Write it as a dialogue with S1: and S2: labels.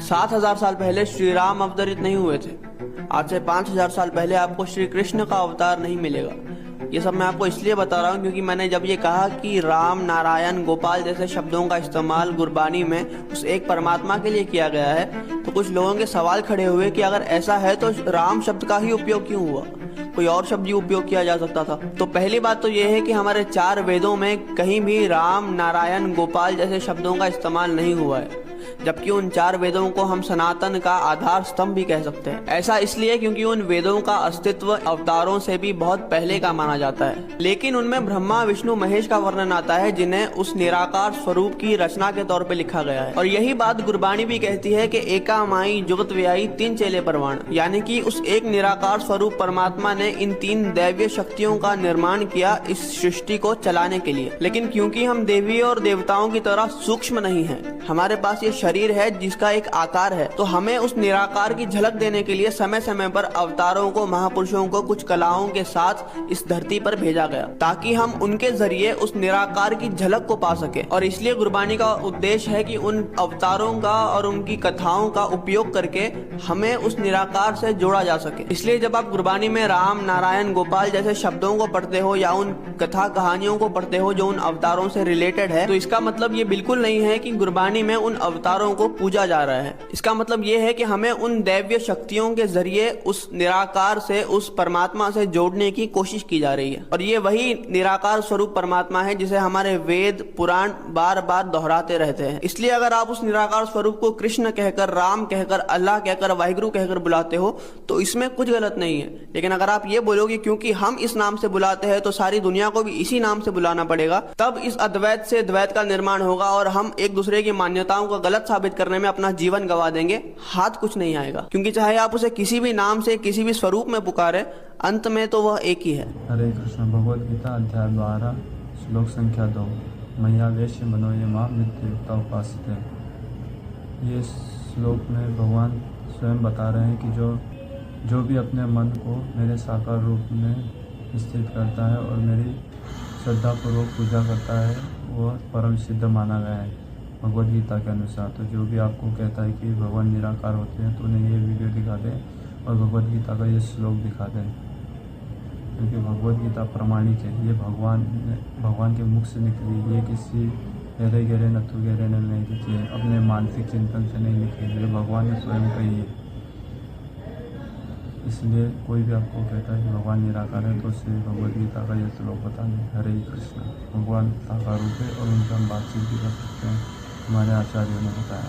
S1: 7,000 साल पहले श्री राम अवतरित नहीं हुए थे। आज से 5,000 साल पहले आपको श्री कृष्ण का अवतार नहीं मिलेगा। ये सब मैं आपको इसलिए बता रहा हूँ क्योंकि मैंने जब ये कहा कि राम, नारायण, गोपाल जैसे शब्दों का इस्तेमाल गुरबानी में उस एक परमात्मा के लिए किया गया है, तो कुछ लोगों के सवाल खड़े हुए कि अगर ऐसा है तो राम शब्द का ही उपयोग क्यों हुआ, कोई और शब्द ही उपयोग किया जा सकता था। तो पहली बात तो ये है कि हमारे 4 वेदों में कहीं भी राम, नारायण, गोपाल जैसे शब्दों का इस्तेमाल नहीं हुआ है, जबकि उन 4 वेदों को हम सनातन का आधार स्तंभ भी कह सकते हैं। ऐसा इसलिए क्योंकि उन वेदों का अस्तित्व अवतारों से भी बहुत पहले का माना जाता है, लेकिन उनमें ब्रह्मा, विष्णु, महेश का वर्णन आता है जिन्हें उस निराकार स्वरूप की रचना के तौर पर लिखा गया है। और यही बात गुरबानी भी कहती है कि एका माई जुगत व्याई 3 चेले परवान, यानी कि उस एक निराकार स्वरूप परमात्मा ने इन 3 दैवीय शक्तियों का निर्माण किया इस सृष्टि को चलाने के लिए। लेकिन क्योंकि हम देवी और देवताओं की तरह सूक्ष्म नहीं हैं, हमारे पास ये शरीर है जिसका एक आकार है, तो हमें उस निराकार की झलक देने के लिए समय समय पर अवतारों को, महापुरुषों को कुछ कलाओं के साथ इस धरती पर भेजा गया ताकि हम उनके जरिए उस निराकार की झलक को पा सके। और इसलिए गुरबानी का उद्देश्य है कि उन अवतारों का और उनकी कथाओं का उपयोग करके हमें उस निराकार से जोड़ा जा सके। इसलिए जब आप गुरबानी में राम, नारायण, गोपाल जैसे शब्दों को पढ़ते हो या उन कथा कहानियों को पढ़ते हो जो उन अवतारों से रिलेटेड है, तो इसका मतलब ये बिल्कुल नहीं है कि गुरबानी में उन अवतारों को पूजा जा रहा है। इसका मतलब ये है कि हमें उन दैवीय शक्तियों के जरिए उस निराकार से, उस परमात्मा से जोड़ने की कोशिश की जा रही है। और ये वही निराकार स्वरूप परमात्मा है जिसे हमारे वेद, पुराण बार बार दोहराते रहते हैं। इसलिए अगर आप उस निराकार स्वरूप को कृष्ण कहकर, राम कहकर, अल्लाह कहकर, वाहिगुरु कहकर बुलाते हो तो इसमें कुछ गलत नहीं है। लेकिन अगर आप ये बोलोगे क्योंकि हम इस नाम से बुलाते हैं तो सारी दुनिया को भी इसी नाम से बुलाना पड़ेगा, तब इस अद्वैत से द्वैत का निर्माण होगा और हम एक दूसरे की मान्यताओं को गलत साबित करने में अपना जीवन गवा देंगे। हाथ कुछ नहीं आएगा, क्योंकि चाहे आप उसे किसी भी नाम से, किसी भी स्वरूप में पुकारे, अंत में तो वह एक ही है।
S2: हरे कृष्ण। भगवद गीता अध्याय 12 श्लोक संख्या 2। मैया वेश्य मनोये मां मृत्युयुक्ता उपासते। ये श्लोक में भगवान स्वयं बता रहे हैं कि जो भी अपने मन को मेरे साकार रूप में स्थित करता है और मेरी श्रद्धापूर्वक पूजा करता है वह परम सिद्ध माना गया है भगवद गीता के अनुसार। तो जो भी आपको कहता है कि भगवान निराकार होते हैं तो उन्हें ये वीडियो दिखा दें और भगवद गीता का ये श्लोक दिखा दें, क्योंकि भगवद गीता प्रमाणिक है। ये भगवान के मुख से निकली, ये किसी गहरे गहरे नथु गहरे ने नहीं लिखी है, अपने मानसिक चिंतन से नहीं लिखी है, ये भगवान ने स्वयं कही है। इसलिए कोई भी आपको कहता है कि भगवान निराकार है तो उसे भगवद गीता का ये श्लोक बता दें। हरे कृष्ण। भगवान साकार रूप है और उनसे हम बातचीत भी कर सकते हैं, हमारे आचार्यों ने बताया।